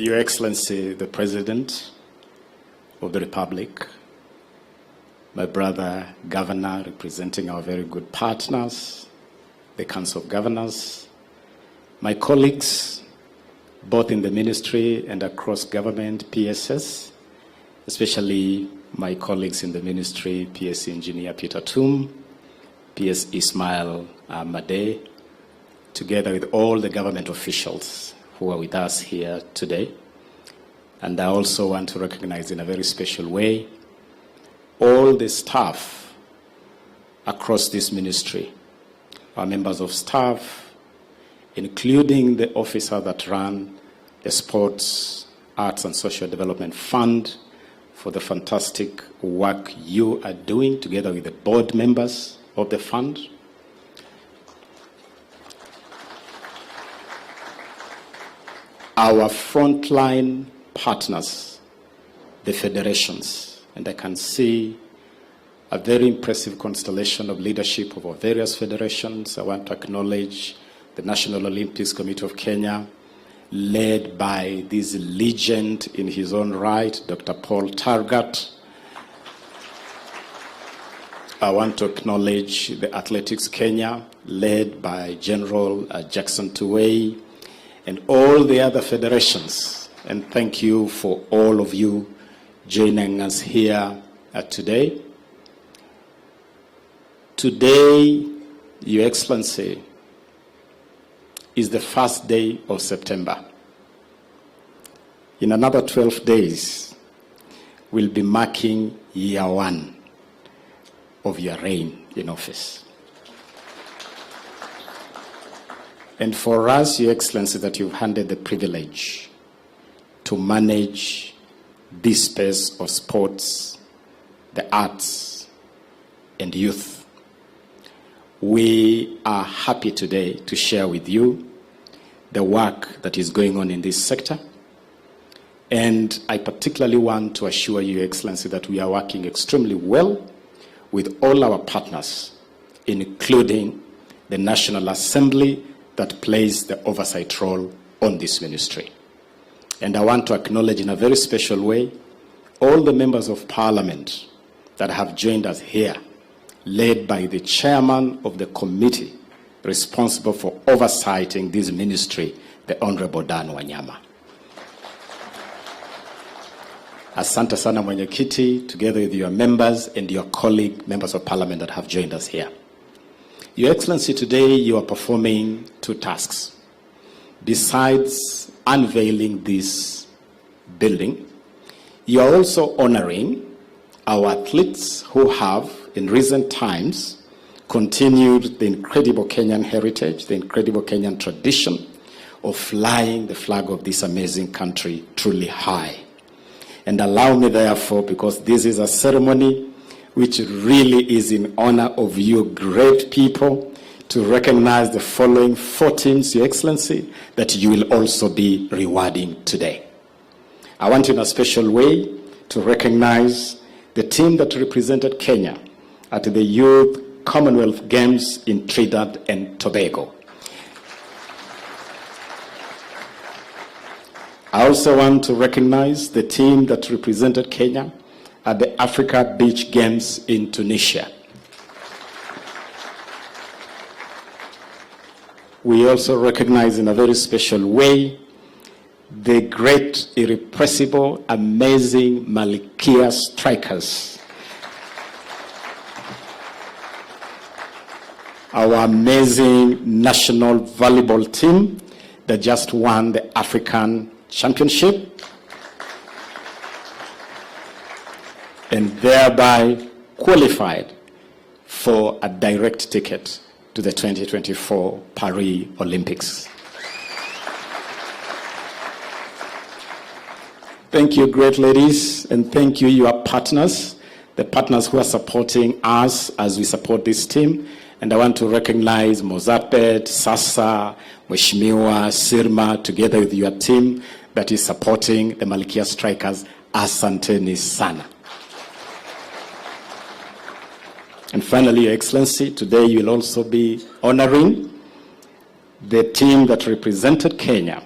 Your Excellency, the President of the Republic, my brother Governor representing our very good partners, the Council of Governors, my colleagues, both in the ministry and across government, PSS, especially my colleagues in the ministry, PS Engineer Peter Tum, PS Ismail Made, together with all the government officials who are with us here today. And I also want to recognize in a very special way all the staff across this ministry, our members of staff, including the officer that ran the Sports, Arts and Social Development Fund, for the fantastic work you are doing together with the board members of the fund. Our frontline partners, the federations, and I can see a very impressive constellation of leadership of our various federations. I want to acknowledge the National Olympics Committee of Kenya, led by this legend in his own right, Dr. Paul Targat. I want to acknowledge the Athletics Kenya, led by General Jackson Tuwei, and all the other federations. And thank you for all of you joining us here today. Today, Your Excellency, is the first day of September. In another 12 days, we'll be marking year one of your reign in office. And for us, Your Excellency, that you've handed the privilege to manage this space of sports, the arts, and youth, we are happy today to share with you the work that is going on in this sector. And I particularly want to assure you, Your Excellency, that we are working extremely well with all our partners, including the National Assembly that plays the oversight role on this ministry. And I want to acknowledge in a very special way all the members of Parliament that have joined us here, led by the chairman of the committee responsible for oversighting this ministry, the Honorable Dan Wanyama. Asante sana mwenyekiti, together with your members and your colleague members of Parliament that have joined us here. Your Excellency, today you are performing two tasks. Besides unveiling this building, you are also honoring our athletes who have, in recent times, continued the incredible Kenyan heritage, the incredible Kenyan tradition of flying the flag of this amazing country truly high. And allow me, therefore, because this is a ceremony which really is in honor of you great people, to recognize the following 4 teams, Your Excellency, that you will also be rewarding today. I want in a special way to recognize the team that represented Kenya at the Youth Commonwealth Games in Trinidad and Tobago. I also want to recognize the team that represented Kenya at the Africa Beach Games in Tunisia. We also recognize in a very special way the great, irrepressible, amazing Malkia strikers. Our amazing national volleyball team that just won the African Championship and thereby qualified for a direct ticket to the 2024 Paris Olympics. Thank you, great ladies, and thank you, your partners, the partners who are supporting us as we support this team. And I want to recognize Mozapet, Sasa, Mheshimiwa, Sirma, together with your team that is supporting the Malkia Strikers. Asanteni sana. And finally, Your Excellency, today you will also be honoring the team that represented Kenya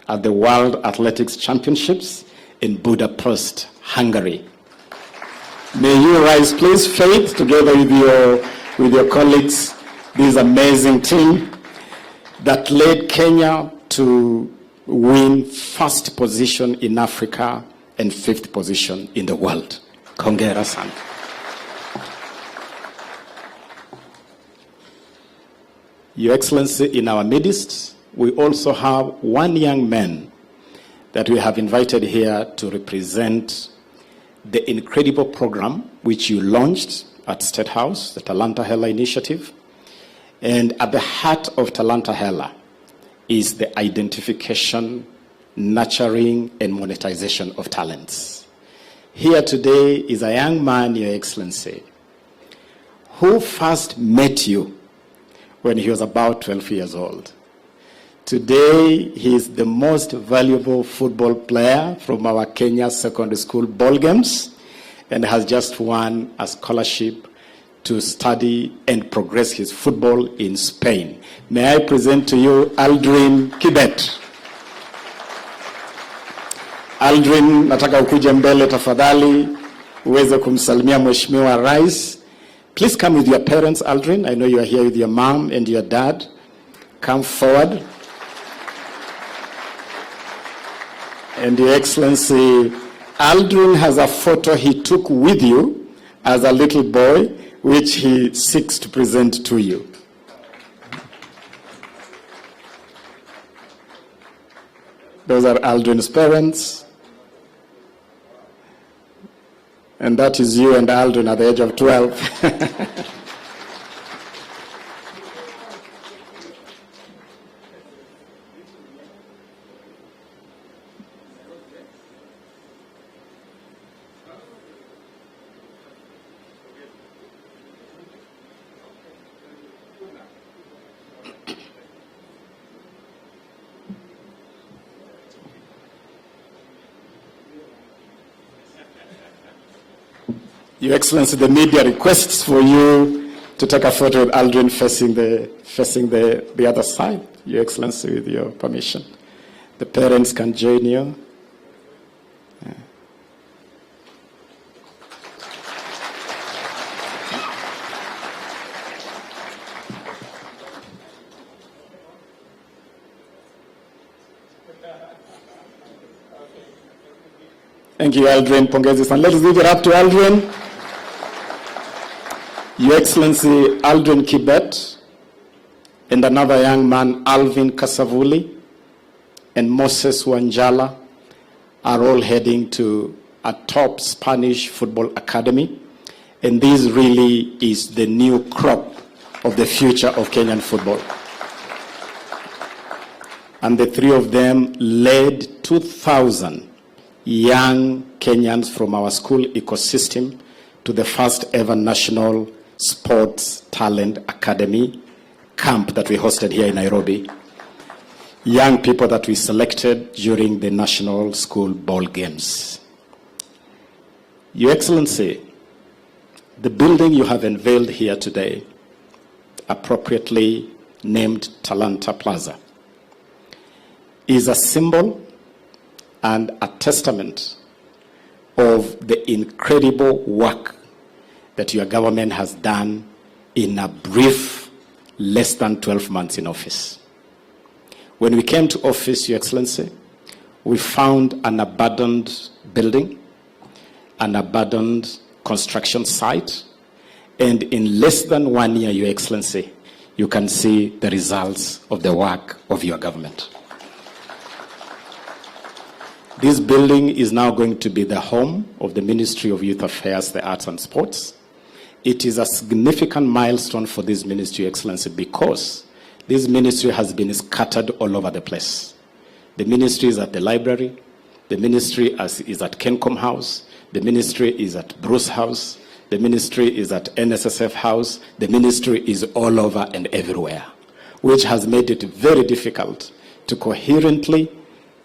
at the World Athletics Championships in Budapest, Hungary. May you rise, please, Faith, together with your colleagues, this amazing team that led Kenya to win first position in Africa and fifth position in the world. Hongera-san. Your Excellency, in our midst, we also have one young man that we have invited here to represent the incredible program which you launched at State House, the Talanta Hela initiative. And at the heart of Talanta Hela is the identification, nurturing, and monetization of talents. Here today is a young man, Your Excellency, who first met you when he was about 12 years old. Today, he is the most valuable football player from our Kenya secondary school ball games and has just won a scholarship to study and progress his football in Spain. May I present to you Aldrin Kibet. Aldrin, nataka ukuje mbele tafadhali uweze kumsalimia Mheshimiwa Rais. Please come with your parents, Aldrin. I know you are here with your mom and your dad. Come forward. And Your Excellency, Aldrin has a photo he took with you as a little boy, which he seeks to present to you. Those are Aldrin's parents. And that is you and Aldrin at the age of 12. Your Excellency, the media requests for you to take a photo with Aldrin facing the other side. Your Excellency, with your permission. The parents can join you. Thank you, Aldrin. Pongezi san. Let's give it up to Aldrin. Your Excellency, Aldrin Kibet, and another young man, Alvin Kasavuli, and Moses Wanjala, are all heading to a top Spanish football academy. And this really is the new crop of the future of Kenyan football. And the three of them led 2,000 young Kenyans from our school ecosystem to the first ever national Sports Talent Academy camp that we hosted here in Nairobi. Young people that we selected during the National School Ball Games. Your Excellency, the building you have unveiled here today, appropriately named Talanta Plaza, is a symbol and a testament of the incredible work that your government has done in a brief, less than 12 months in office. When we came to office, Your Excellency, we found an abandoned building, an abandoned construction site, and in less than 1 year, Your Excellency, you can see the results of the work of your government. This building is now going to be the home of the Ministry of Youth Affairs, the Arts and Sports. It is a significant milestone for this ministry, Your Excellency, because this ministry has been scattered all over the place. The ministry is at the library, the ministry is at Kencom House, the ministry is at Bruce House, the ministry is at NSSF House, the ministry is all over and everywhere, which has made it very difficult to coherently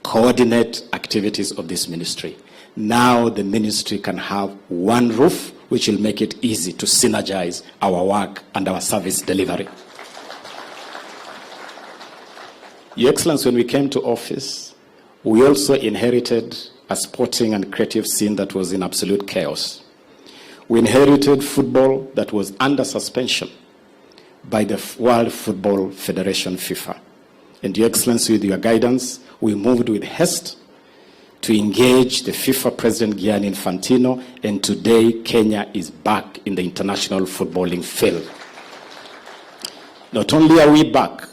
coordinate activities of this ministry. Now the ministry can have one roof, which will make it easy to synergize our work and our service delivery. Your Excellency, when we came to office, We also inherited a sporting and creative scene that was in absolute chaos. We inherited football that was under suspension by the World Football Federation, FIFA. And Your Excellency, with your guidance, we moved with haste to engage the FIFA President Gianni Infantino, and today Kenya is back in the international footballing field. Not only are we back,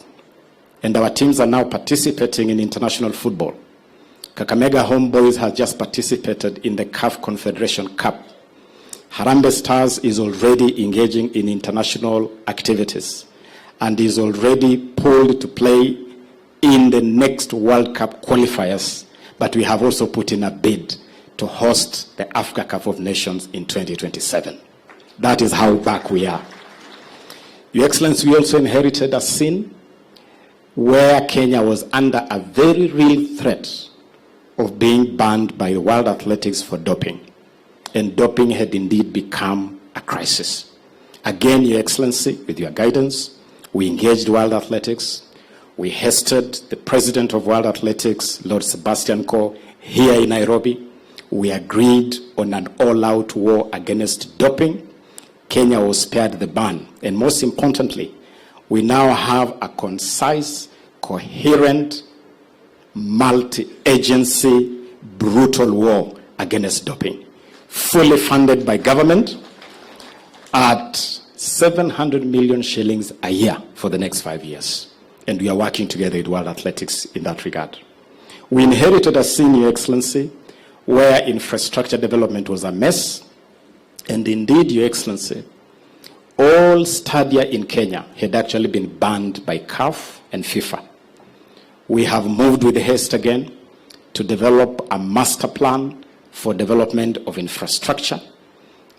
and our teams are now participating in international football. Kakamega Homeboys has just participated in the CAF Confederation Cup. Harambee Stars is already engaging in international activities and is already poised to play in the next World Cup qualifiers, but we have also put in a bid to host the Africa Cup of Nations in 2027. That is how back we are. Your Excellency, we also inherited a scene where Kenya was under a very real threat of being banned by the World Athletics for doping. And doping had indeed become a crisis. Again, Your Excellency, with your guidance, we engaged World Athletics. We hosted the President of World Athletics, Lord Sebastian Coe, here in Nairobi. We agreed on an all-out war against doping. Kenya was spared the ban. And most importantly, we now have a concise, coherent, multi-agency, brutal war against doping, fully funded by government at 700 million shillings a year for the next 5 years. And we are working together with World Athletics in that regard. We inherited a scene, Your Excellency, where infrastructure development was a mess. And indeed, Your Excellency, all stadia in Kenya had actually been banned by CAF and FIFA. We have moved with haste again to develop a master plan for development of infrastructure.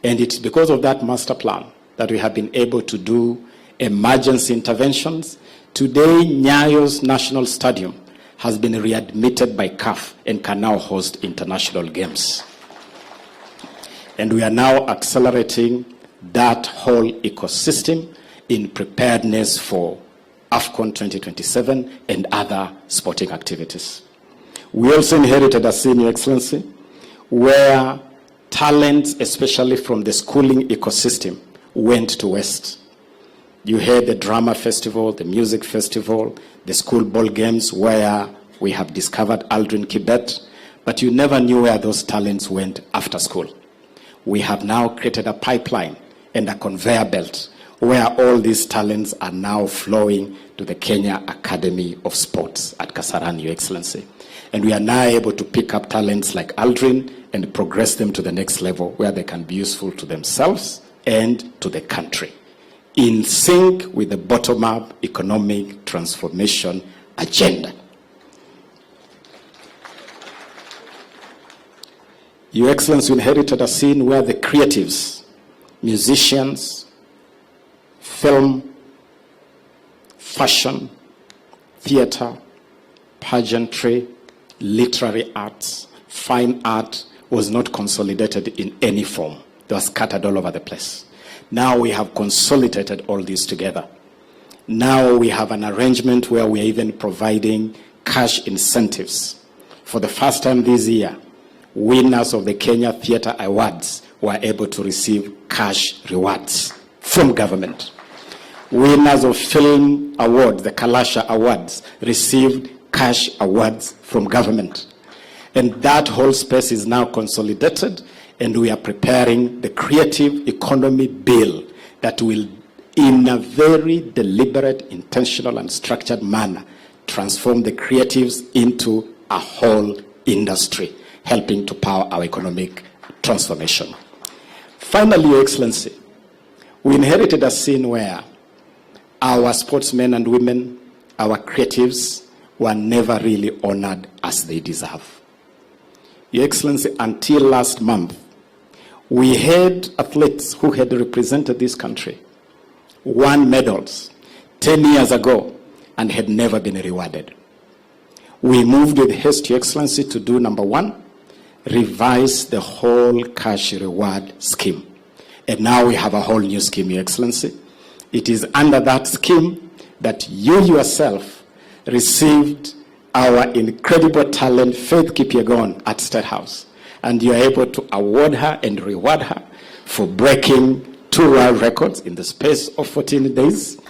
And it's because of that master plan that we have been able to do emergency interventions. Today, Nyayo's National Stadium has been readmitted by CAF and can now host international games. And we are now accelerating that whole ecosystem in preparedness for AFCON 2027 and other sporting activities. We also inherited a scene, Your Excellency, where talents, especially from the schooling ecosystem, went to West. You had the drama festival, the music festival, the school ball games, where we have discovered Aldrin Kibet, but you never knew where those talents went after school. We have now created a pipeline and a conveyor belt where all these talents are now flowing to the Kenya Academy of Sports at Kasarani, Your Excellency. And we are now able to pick up talents like Aldrin and progress them to the next level where they can be useful to themselves and to the country, in sync with the bottom-up economic transformation agenda. Your Excellency, we inherited a scene where the creatives, musicians, film, fashion, theater, pageantry, literary arts, fine art was not consolidated in any form. They were scattered all over the place. Now we have consolidated all these together. Now we have an arrangement where we are even providing cash incentives. For the first time this year, winners of the Kenya Theatre Awards were able to receive cash rewards from government. Winners of film awards, the Kalasha Awards, received cash awards from government. And that whole space is now consolidated, and we are preparing the creative economy bill that will, in a very deliberate, intentional, and structured manner, transform the creatives into a whole industry, helping to power our economic transformation. Finally, Your Excellency, we inherited a scene where our sportsmen and women, our creatives, were never really honored as they deserve. Your Excellency, until last month, we had athletes who had represented this country, won medals 10 years ago, and had never been rewarded. We moved with haste, Your Excellency, to do, number one, revise the whole cash reward scheme. And now we have a whole new scheme, Your Excellency. It is under that scheme that you yourself received our incredible talent, Faith Kipyegon, at State House. And you are able to award her and reward her for breaking 2 world records in the space of 14 days.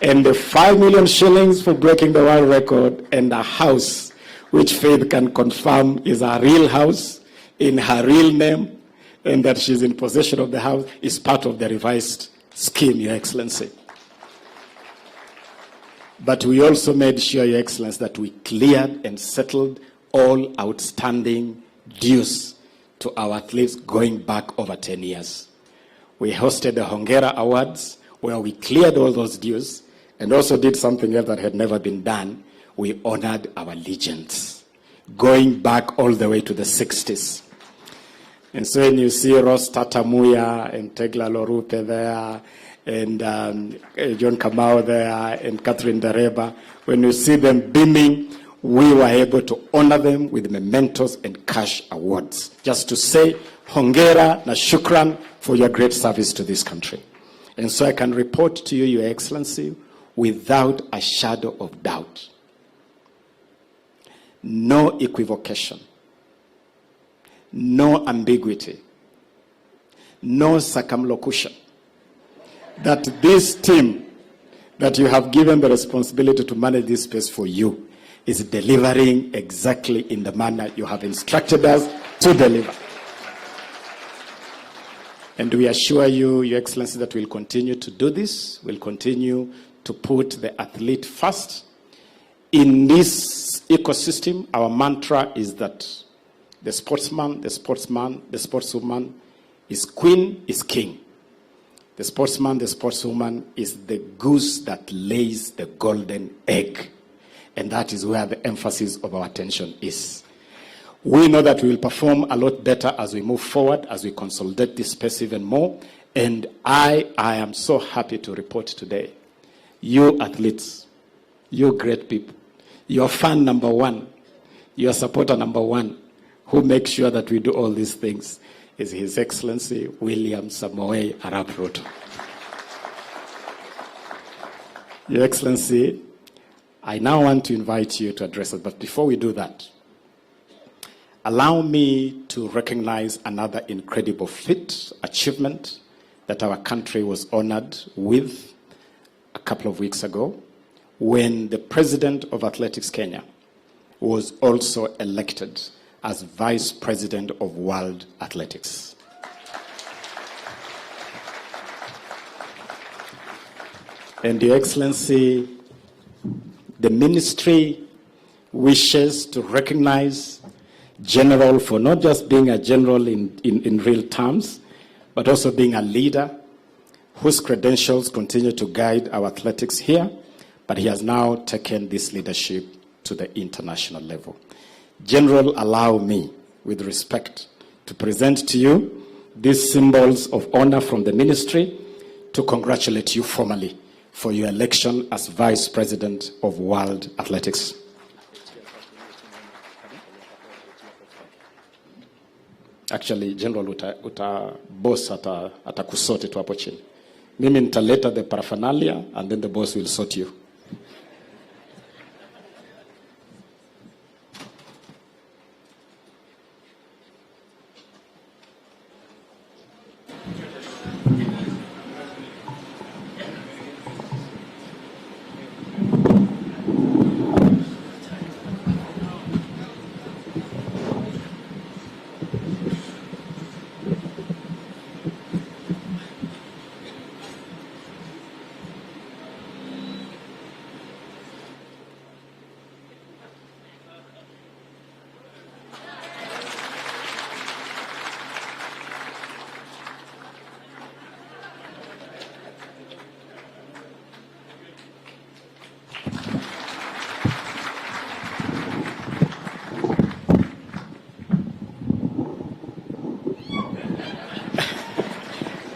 And the 5 million shillings for breaking the world record, and a house which Faith can confirm is a real house in her real name, and that she's in possession of the house, is part of the revised scheme, Your Excellency. But we also made sure, Your Excellency, that we cleared and settled all outstanding dues to our athletes going back over 10 years. We hosted the Hongera Awards, where we cleared all those dues, and also did something else that had never been done. We honored our legends, going back all the way to the 60s. And so when you see Ross Tatamuya and Tegla Lorupe there, and John Kamau there, and Catherine Dareba, when you see them beaming, we were able to honor them with mementos and cash awards, just to say, Hongera na shukran for your great service to this country. And so I can report to you, Your Excellency, without a shadow of doubt, no equivocation, no ambiguity, no circumlocution, that this team that you have given the responsibility to manage this space for you is delivering exactly in the manner you have instructed us to deliver. And we assure you, Your Excellency, that we'll continue to do this. We'll continue to put the athlete first. In this ecosystem, our mantra is that the sportsman, the sportswoman is queen, is king. The sportsman, the sportswoman is the goose that lays the golden egg. And that is where the emphasis of our attention is. We know that we will perform a lot better as we move forward, as we consolidate this space even more. And I am so happy to report today, you athletes, you great people, your fan number one, your supporter number one, who makes sure that we do all these things, is His Excellency William Samoei Arap Ruto. Your Excellency, I now want to invite you to address us, but before we do that, allow me to recognize another incredible feat, achievement that our country was honored with a couple of weeks ago, when the President of Athletics Kenya was also elected as Vice President of World Athletics. And Your Excellency, the ministry wishes to recognize General for not just being a general in real terms, but also being a leader whose credentials continue to guide our athletics here, but he has now taken this leadership to the international level. General, allow me, with respect, to present to you these symbols of honor from the ministry to congratulate you formally for your election as Vice President of World Athletics. Actually, General, boss atakusote tu hapo chini. Mimi nitaleta the paraphernalia and then the boss will sort you.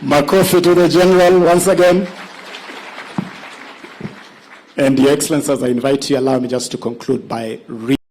Makofi to the General once again. And Your Excellency, as I invite you, allow me just to conclude by